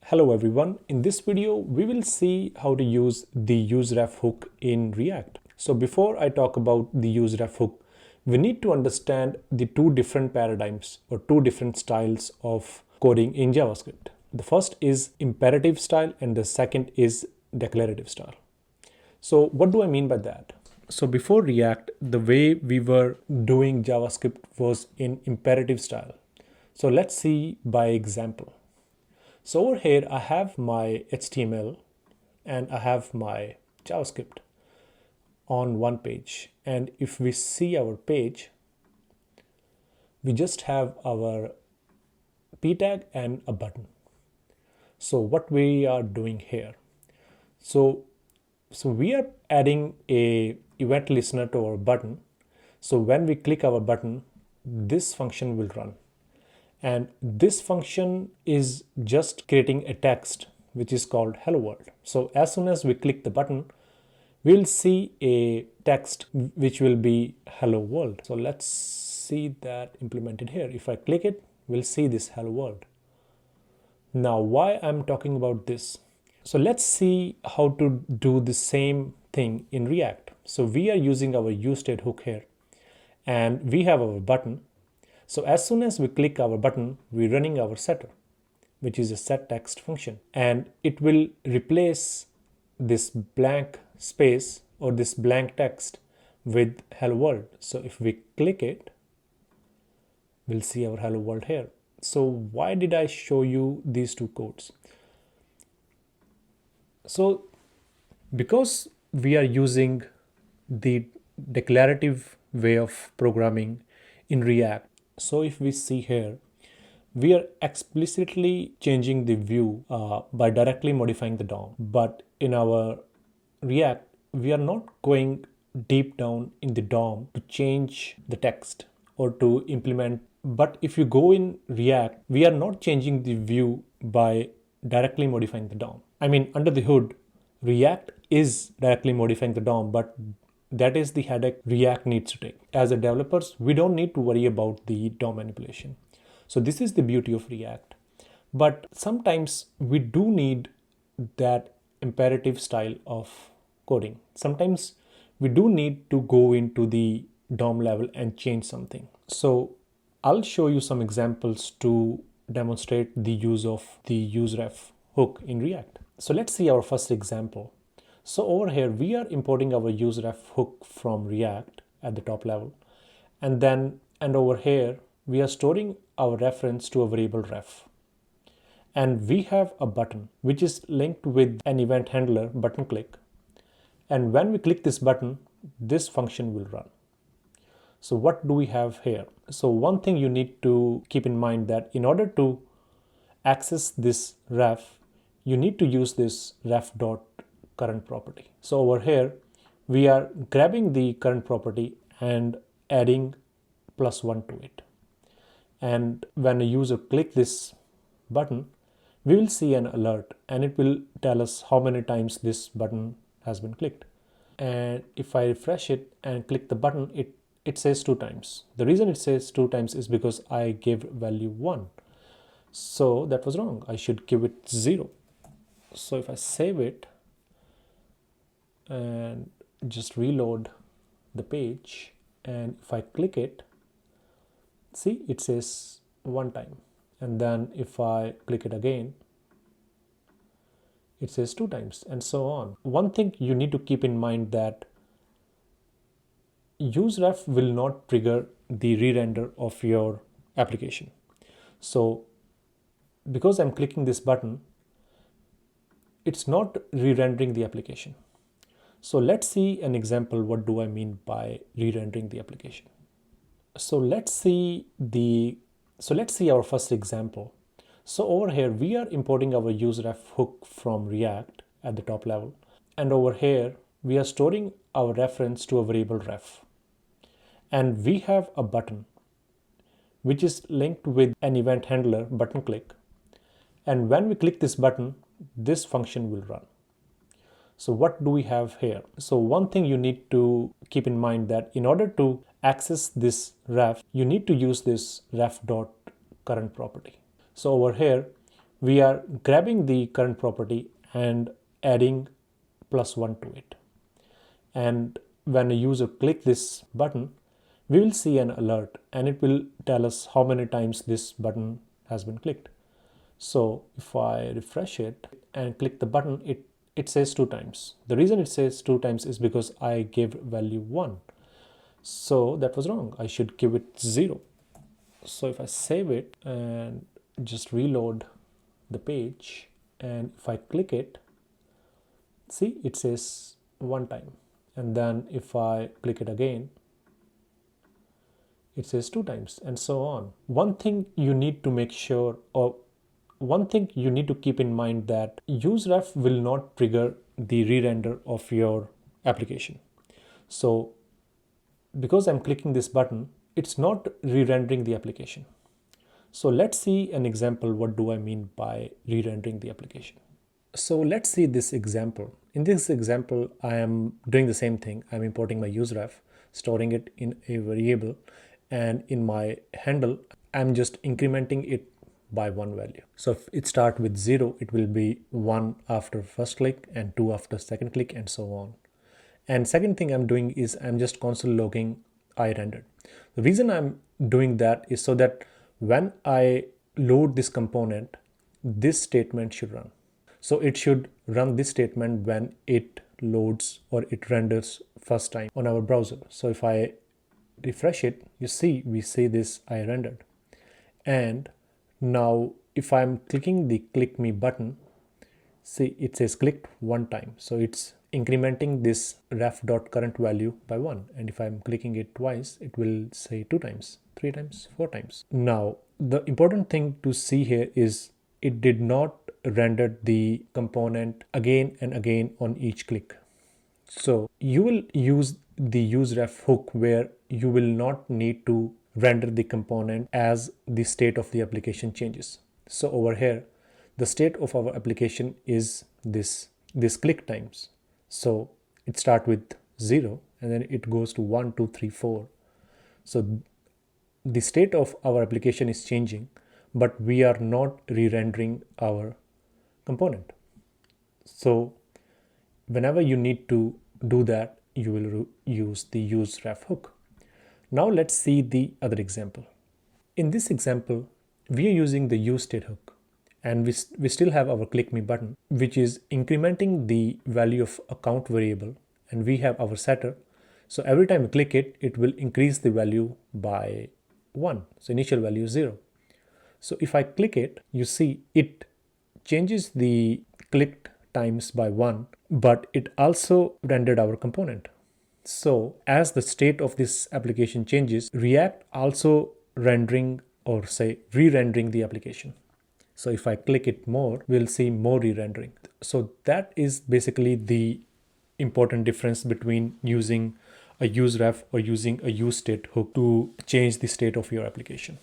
Hello everyone, in this video we will see how to use the useRef hook in React. So before I talk about the useRef hook, we need to understand the two different paradigms or two different styles of coding in JavaScript. The first is imperative style and the second is declarative style. So what do I mean by that? So before React, the way we were doing JavaScript was in imperative style. So let's see by example. So over here, I have my HTML and I have my JavaScript on one page. And if we see our page, we just have our p tag and a button. So what we are doing here? So we are adding a event listener to our button. So when we click our button, this function will run. And this function is just creating a text which is called hello world. So as soon as we click the button, we'll see a text which will be hello world. So let's see that implemented here. If I click it, we'll see this hello world. Now why I'm talking about this? So let's see how to do the same thing in React. So we are using our useState hook here and we have our button. So as soon as we click our button, we're running our setter, which is a set text function, and it will replace this blank space or this blank text with hello world. So if we click it, we'll see our hello world here. So why did I show you these two codes? So because we are using the declarative way of programming in React, so if we see here, we are explicitly changing the view by directly modifying the DOM. But in our React, we are not going deep down in the DOM to change the text or to implement. But if you go in React, we are not changing the view by directly modifying the DOM. I mean, under the hood, React is directly modifying the DOM, but that is the headache React needs to take. As a developers, we don't need to worry about the DOM manipulation. So this is the beauty of React. But sometimes we do need that imperative style of coding. Sometimes we do need to go into the DOM level and change something. So I'll show you some examples to demonstrate the use of the useRef hook in React. So let's see our first example. So over here, we are importing our useRef hook from React at the top level. And over here, we are storing our reference to a variable ref. And we have a button which is linked with an event handler button click. And when we click this button, this function will run. So what do we have here? So one thing you need to keep in mind that in order to access this ref, you need to use this ref.current property. So over here, we are grabbing the current property and adding +1 to it. And when a user clicks this button, we will see an alert and it will tell us how many times this button has been clicked. And if I refresh it and click the button, it says 2 times. The reason it says 2 times is because I gave value 1. So that was wrong. I should give it 0. So if I save it and just reload the page, and if I click it, see, it says 1 time. And then if I click it again, it says 2 times, and so on. One thing you need to keep in mind that useRef will not trigger the re-render of your application. So because I'm clicking this button, it's not re-rendering the application. So let's see an example. What do I mean by re-rendering the application? So let's see our first example. So over here, we are importing our useRef hook from React at the top level. And over here, we are storing our reference to a variable ref. And we have a button which is linked with an event handler button click. And when we click this button, this function will run. So what do we have here? So one thing you need to keep in mind that in order to access this ref, you need to use this ref.current property. So over here, we are grabbing the current property and adding +1 to it. And when a user click this button, we will see an alert and it will tell us how many times this button has been clicked. So if I refresh it and click the button, it says 2 times. The reason it says 2 times is because I gave value 1. So that was wrong. I should give it 0. So if I save it and just reload the page, and if I click it, see, it says 1 time. And then if I click it again, it says 2 times, and so on. One thing you need to make sure, or one thing you need to keep in mind, that useRef will not trigger the re-render of your application. So because I'm clicking this button, it's not re-rendering the application. So let's see an example. What do I mean by re-rendering the application? So let's see this example. In this example, I am doing the same thing. I'm importing my useRef, storing it in a variable, and in my handle, I'm just incrementing it by 1 value. So if it starts with 0, it will be 1 after first click and 2 after second click, and so on. And second thing I'm doing is I'm just console logging I rendered. The reason I'm doing that is so that when I load this component, this statement should run. So it should run this statement when it loads or it renders first time on our browser. So if I refresh it, you see, we see this I rendered. And now if I'm clicking the click me button, see, it says clicked 1 time. So it's incrementing this ref.current value by 1. And if I'm clicking it twice, it will say 2 times, 3 times, 4 times. Now, the important thing to see here is it did not render the component again and again on each click. So you will use the useRef hook where you will not need to render the component as the state of the application changes. So over here, the state of our application is this click times. So it starts with 0 and then it goes to 1, 2, 3, 4. So the state of our application is changing, but we are not re-rendering our component. So whenever you need to do that, you will use the useRef hook. Now let's see the other example. In this example, we are using the useState hook, and we still have our click me button, which is incrementing the value of account variable, and we have our setter. So every time we click it, it will increase the value by 1. So initial value is 0. So if I click it, you see it changes the clicked times by 1, but it also rendered our component. So as the state of this application changes, React also rendering, or say re-rendering the application. So if I click it more, we'll see more re-rendering. So that is basically the important difference between using a useRef or using a useState hook to change the state of your application.